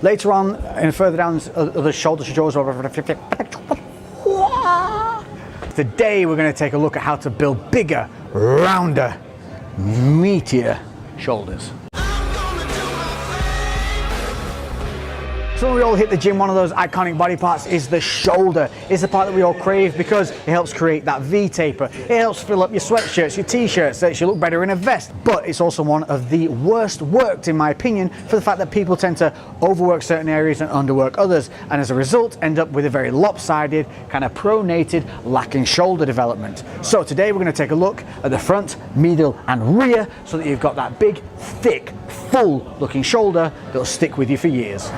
Later on, and further down the shoulder shoulders. Today we're going to take a look at how to build bigger, rounder, meatier shoulders. So when we all hit the gym, one of those iconic body parts is the shoulder. It's the part that we all crave because it helps create that V taper. It helps fill up your sweatshirts, your t-shirts, lets you look better in a vest. But it's also one of the worst worked, in my opinion, for the fact that people tend to overwork certain areas and underwork others, and as a result end up with a very lopsided, kind of pronated, lacking shoulder development. So today we're going to take a look at the front, middle and rear so that you've got that big, thick, full looking shoulder that'll stick with you for years.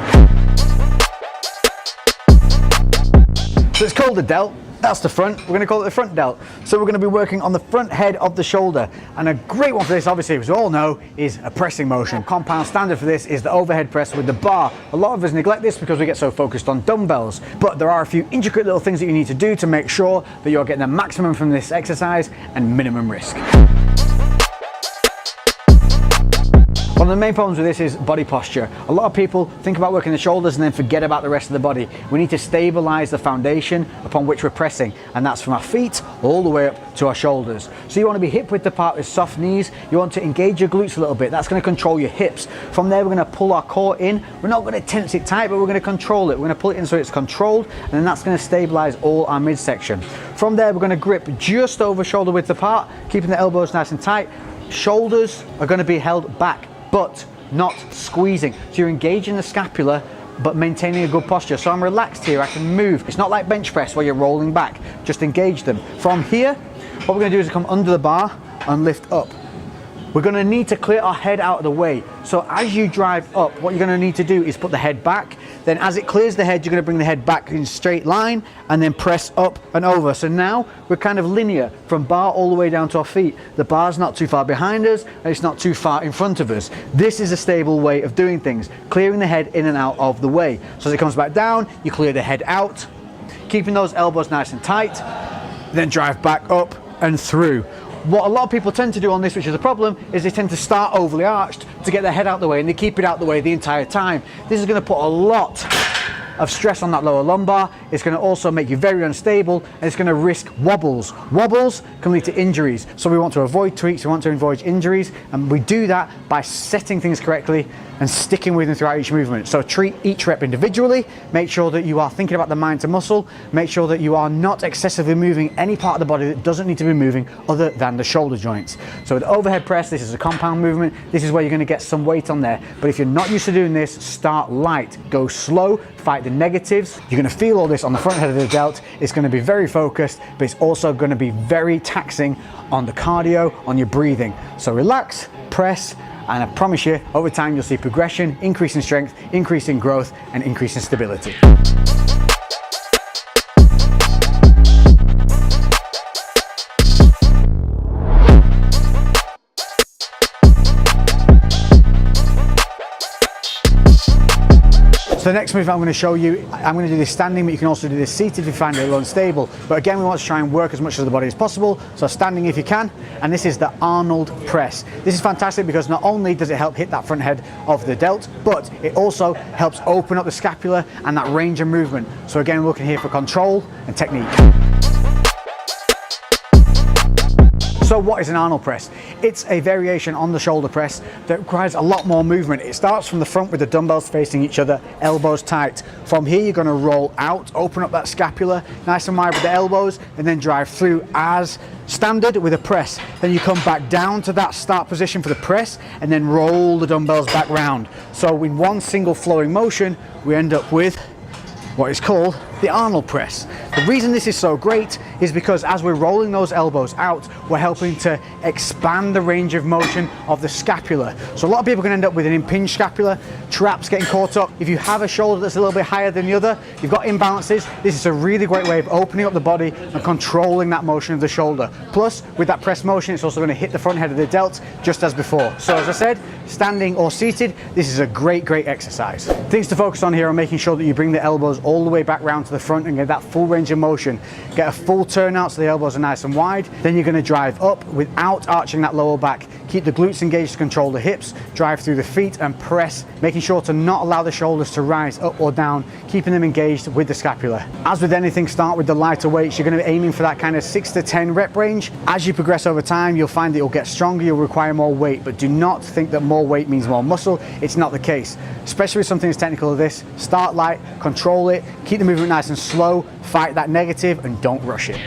So it's called the delt. That's the front. We're going to call it the front delt. So we're going to be working on the front head of the shoulder. And a great one for this, obviously, as we all know, is a pressing motion. Compound standard for this is the overhead press with the bar. A lot of us neglect this because we get so focused on dumbbells. But there are a few intricate little things that you need to do to make sure that you're getting the maximum from this exercise and minimum risk. One of the main problems with this is body posture. A lot of people think about working the shoulders and then forget about the rest of the body. We need to stabilize the foundation upon which we're pressing, and that's from our feet all the way up to our shoulders. So you want to be hip width apart with soft knees. You want to engage your glutes a little bit. That's going to control your hips. From there, we're going to pull our core in. We're not going to tense it tight, but we're going to control it. We're going to pull it in so it's controlled, and then that's going to stabilize all our midsection. From there, we're going to grip just over shoulder width apart, keeping the elbows nice and tight. Shoulders are going to be held back, but not squeezing. So you're engaging the scapula but maintaining a good posture. So I'm relaxed here, I can move. It's not like bench press where you're rolling back, just engage them. From here, what we're gonna do is come under the bar and lift up. We're gonna need to clear our head out of the way. So as you drive up, what you're gonna need to do is put the head back. Then as it clears the head, you're gonna bring the head back in a straight line and then press up and over. So now we're kind of linear from bar all the way down to our feet. The bar's not too far behind us and it's not too far in front of us. This is a stable way of doing things, clearing the head in and out of the way. So as it comes back down, you clear the head out, keeping those elbows nice and tight, then drive back up and through. What a lot of people tend to do on this, which is a problem, is they tend to start overly arched to get their head out the way, and they keep it out the way the entire time. This is going to put a lot of stress on that lower lumbar. It's going to also make you very unstable, and it's going to risk wobbles. Wobbles can lead to injuries, so we want to avoid tweaks, we want to avoid injuries, and we do that by setting things correctly and sticking with them throughout each movement. So treat each rep individually, make sure that you are thinking about the mind to muscle, make sure that you are not excessively moving any part of the body that doesn't need to be moving other than the shoulder joints. So with overhead press, this is a compound movement, this is where you're going to get some weight on there. But if you're not used to doing this, start light, go slow, fight the negatives. You're going to feel all this on the front head of the delt. It's going to be very focused, but it's also going to be very taxing on the cardio, on your breathing. So relax, press, and I promise you, over time you'll see progression, increase in strength, increase in growth, and increase in stability. So the next move I'm going to show you, I'm going to do this standing, but you can also do this seated if you find it a little unstable. But again, we want to try and work as much of the body as possible. So standing if you can, and this is the Arnold press. This is fantastic because not only does it help hit that front head of the delt, but it also helps open up the scapula and that range of movement. So again, we're looking here for control and technique. So what is an Arnold press? It's a variation on the shoulder press that requires a lot more movement. It starts from the front with the dumbbells facing each other, elbows tight. From here, you're gonna roll out, open up that scapula, nice and wide with the elbows, and then drive through as standard with a press. Then you come back down to that start position for the press, and then roll the dumbbells back round. So in one single flowing motion, we end up with what is called the Arnold press. The reason this is so great is because as we're rolling those elbows out, we're helping to expand the range of motion of the scapula. So a lot of people can end up with an impinged scapula, traps getting caught up. If you have a shoulder that's a little bit higher than the other, you've got imbalances, this is a really great way of opening up the body and controlling that motion of the shoulder. Plus, with that press motion, it's also going to hit the front head of the delt just as before. So as I said, standing or seated, this is a great exercise. Things to focus on here are making sure that you bring the elbows all the way back round to the front and get that full range of motion. Get a full turnout so the elbows are nice and wide. Then you're going to drive up without arching that lower back, Keep the glutes engaged to control the hips, drive through the feet and press, making sure to not allow the shoulders to rise up or down, keeping them engaged with the scapula. As with anything, start with the lighter weights. You're going to be aiming for that kind of 6 to 10 rep range. As you progress over time, you'll find that you'll get stronger, you'll require more weight, but do not think that more weight means more muscle. It's not the case. Especially with something as technical as this, start light, control it, keep the movement nice and slow, fight that negative and don't rush it.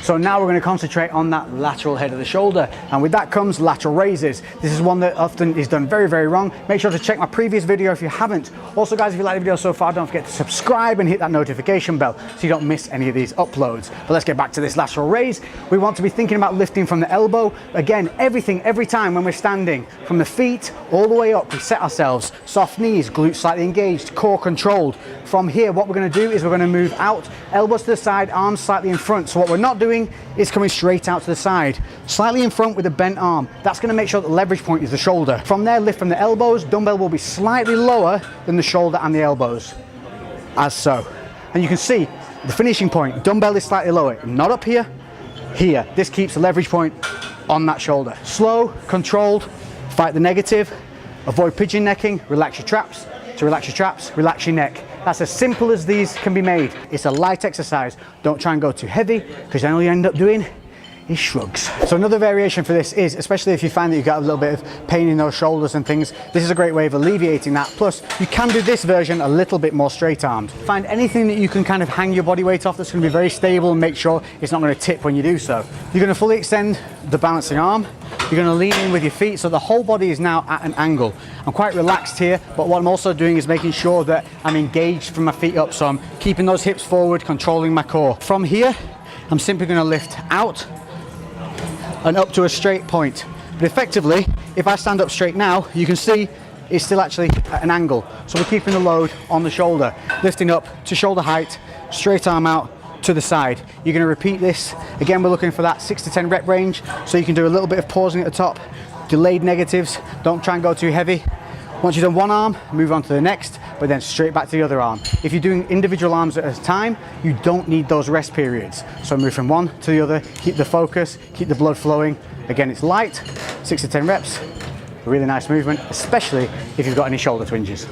So now we're going to concentrate on that lateral head of the shoulder, and with that comes lateral raises. This is one that often is done very, very wrong. Make sure to check my previous video if you haven't. Also guys, if you like the video so far, don't forget to subscribe and hit that notification bell so you don't miss any of these uploads. But let's get back to this lateral raise. We want to be thinking about lifting from the elbow. Again, every time when we're standing, from the feet all the way up, we set ourselves. Soft knees, glutes slightly engaged, core controlled. From here, what we're going to do is we're going to move out, elbows to the side, arms slightly in front. So what we're not doing is coming straight out to the side, slightly in front with a bent arm. That's going to make sure that the leverage point is the shoulder. From there, lift from the elbows. Dumbbell will be slightly lower than the shoulder and the elbows, as so. And you can see the finishing point, dumbbell is slightly lower, not up here, here. This keeps the leverage point on that shoulder. Slow, controlled, fight the negative, avoid pigeon necking, relax your traps. To relax your traps, relax your neck. That's as simple as these can be made. It's a light exercise. Don't try and go too heavy, because then all you end up doing is shrugs. So another variation for this is, especially if you find that you've got a little bit of pain in those shoulders and things, this is a great way of alleviating that. Plus, you can do this version a little bit more straight armed. Find anything that you can kind of hang your body weight off that's going to be very stable and make sure it's not going to tip when you do so. You're going to fully extend the balancing arm. You're going to lean in with your feet, so the whole body is now at an angle. I'm quite relaxed here, but what I'm also doing is making sure that I'm engaged from my feet up, so I'm keeping those hips forward, controlling my core. From here, I'm simply going to lift out and up to a straight point. But effectively, if I stand up straight now, you can see it's still actually at an angle. So we're keeping the load on the shoulder, lifting up to shoulder height, straight arm out to the side. You're going to repeat this. Again, we're looking for that 6 to 10 rep range, so you can do a little bit of pausing at the top, delayed negatives, don't try and go too heavy. Once you've done one arm, move on to the next, but then straight back to the other arm. If you're doing individual arms at a time, you don't need those rest periods. So move from one to the other, keep the focus, keep the blood flowing. Again, it's light, 6 to 10 reps, a really nice movement, especially if you've got any shoulder twinges.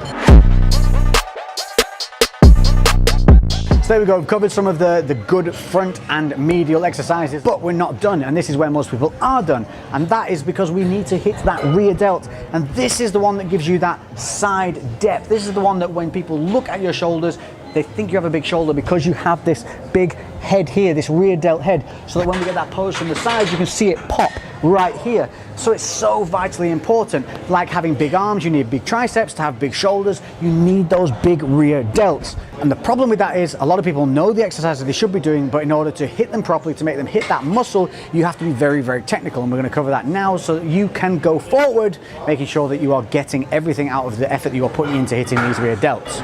So there we go, we've covered some of the good front and medial exercises, but we're not done, and this is where most people are done, and that is because we need to hit that rear delt, and this is the one that gives you that side depth. This is the one that when people look at your shoulders, they think you have a big shoulder because you have this big head here, this rear delt head, so that when we get that pose from the side, you can see it pop right here. So it's so vitally important. Like having big arms, you need big triceps. To have big shoulders, you need those big rear delts. And the problem with that is a lot of people know the exercises they should be doing, but in order to hit them properly, to make them hit that muscle, you have to be very, very technical. And we're going to cover that now so that you can go forward, making sure that you are getting everything out of the effort that you are putting into hitting these rear delts.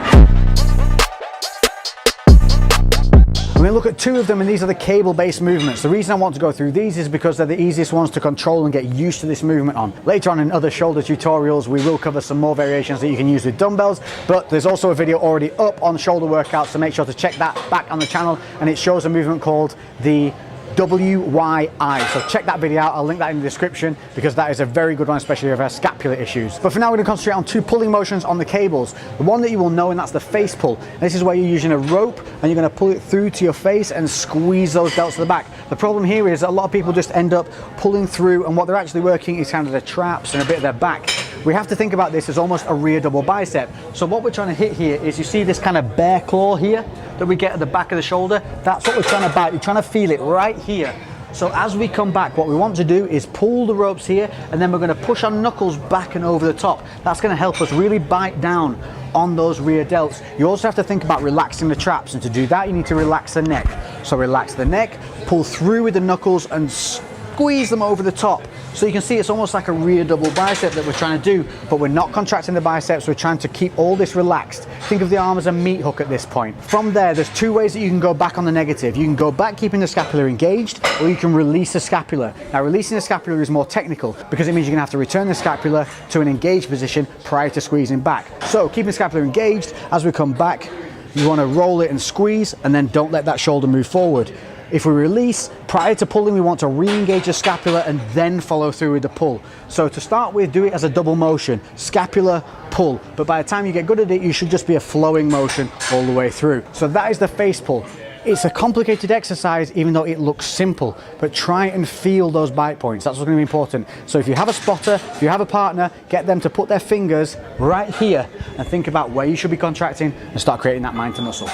We're going to look at two of them, and these are the cable-based movements. The reason I want to go through these is because they're the easiest ones to control and get used to this movement on. Later on in other shoulder tutorials, we will cover some more variations that you can use with dumbbells, but there's also a video already up on shoulder workouts, so make sure to check that back on the channel, and it shows a movement called the WYI. So check that video out, I'll link that in the description because that is a very good one, especially if you have scapular issues. But for now, we're going to concentrate on two pulling motions on the cables. The one that you will know, and that's the face pull. This is where you're using a rope and you're going to pull it through to your face and squeeze those delts to the back. The problem here is a lot of people just end up pulling through, and what they're actually working is kind of their traps and a bit of their back. We have to think about this as almost a rear double bicep. So what we're trying to hit here is, you see this kind of bear claw here that we get at the back of the shoulder? That's what we're trying to bite. You're trying to feel it right here. So as we come back, what we want to do is pull the ropes here, and then we're going to push our knuckles back and over the top. That's going to help us really bite down on those rear delts. You also have to think about relaxing the traps, and to do that you need to relax the neck. So relax the neck, pull through with the knuckles and squeeze them over the top. So you can see it's almost like a rear double bicep that we're trying to do, but we're not contracting the biceps, we're trying to keep all this relaxed. Think of the arm as a meat hook at this point. From there's two ways that you can go back on the negative. You can go back keeping the scapula engaged, or you can release the scapula. Now releasing the scapula is more technical because it means you're gonna have to return the scapula to an engaged position prior to squeezing back. So keeping the scapula engaged, as we come back, you wanna roll it and squeeze, and then don't let that shoulder move forward. If we release, prior to pulling, we want to re-engage the scapula and then follow through with the pull. So to start with, do it as a double motion, scapula, pull. But by the time you get good at it, you should just be a flowing motion all the way through. So that is the face pull. It's a complicated exercise, even though it looks simple, but try and feel those bite points. That's what's going to be important. So if you have a spotter, if you have a partner, get them to put their fingers right here and think about where you should be contracting and start creating that mind to muscle.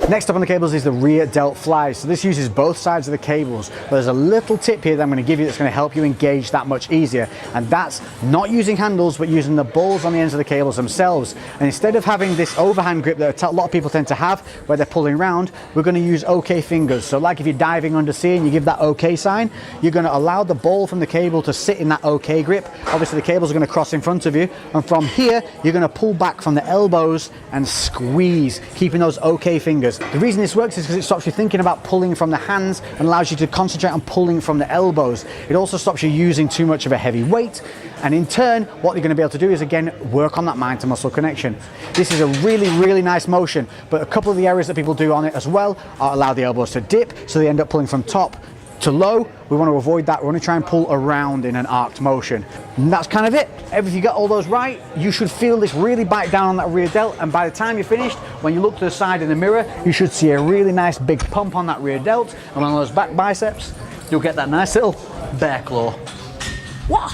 Next up on the cables is the rear delt fly. So this uses both sides of the cables. But there's a little tip here that I'm going to give you that's going to help you engage that much easier. And that's not using handles, but using the balls on the ends of the cables themselves. And instead of having this overhand grip that a lot of people tend to have where they're pulling around, we're going to use OK fingers. So like if you're diving undersea and you give that OK sign, you're going to allow the ball from the cable to sit in that OK grip. Obviously the cables are going to cross in front of you. And from here, you're going to pull back from the elbows and squeeze, keeping those OK fingers. The reason this works is because it stops you thinking about pulling from the hands and allows you to concentrate on pulling from the elbows. It also stops you using too much of a heavy weight, and in turn what you're going to be able to do is again work on that mind to muscle connection. This is a really nice motion, but a couple of the errors that people do on it as well are allow the elbows to dip, so they end up pulling from top to low. We want to avoid that. We want to try and pull around in an arced motion. And that's kind of it. If you get all those right, you should feel this really bite down on that rear delt, and by the time you're finished, when you look to the side in the mirror, you should see a really nice big pump on that rear delt, and on those back biceps, you'll get that nice little bear claw. Wah!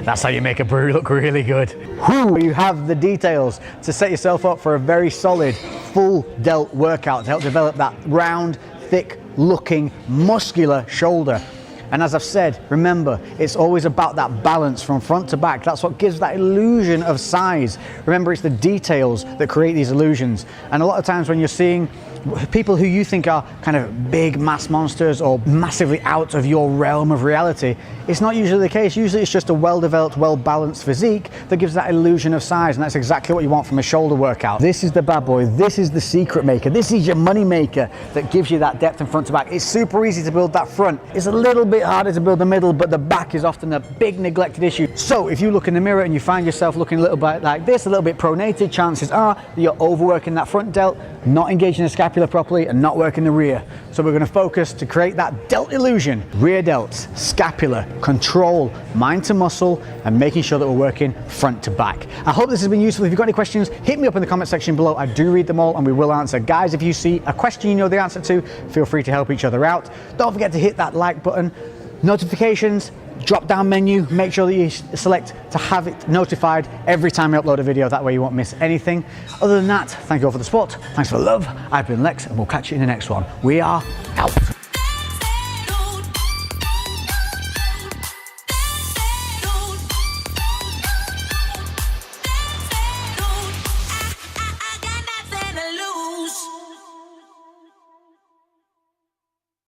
That's how you make a brew look really good. Whew, you have the details to set yourself up for a very solid full delt workout to help develop that round, thick looking, muscular shoulder. And as I've said, remember, it's always about that balance from front to back. That's what gives that illusion of size. Remember, it's the details that create these illusions. And a lot of times when you're seeing people who you think are kind of big mass monsters or massively out of your realm of reality, it's not usually the case. Usually it's just a well-developed, well-balanced physique that gives that illusion of size, and that's exactly what you want from a shoulder workout. This is the bad boy. This is the secret maker. This is your money maker that gives you that depth from front to back. It's super easy to build that front. It's a little bit harder to build the middle, but the back is often a big neglected issue. So if you look in the mirror and you find yourself looking a little bit like this, a little bit pronated, chances are that you're overworking that front delt, not engaging the scapula properly, and not working the rear. So we're going to focus to create that delt illusion. Rear delts, scapula, control, mind to muscle, and making sure that we're working front to back. I hope this has been useful. If you've got any questions, hit me up in the comment section below. I do read them all and we will answer. Guys, if you see a question you know the answer to, feel free to help each other out. Don't forget to hit that like button. Notifications, drop down menu, make sure that you select to have it notified every time I upload a video, that way you won't miss anything. Other than that, thank you all for the support, thanks for the love, I've been Lex, and we'll catch you in the next one. We are out.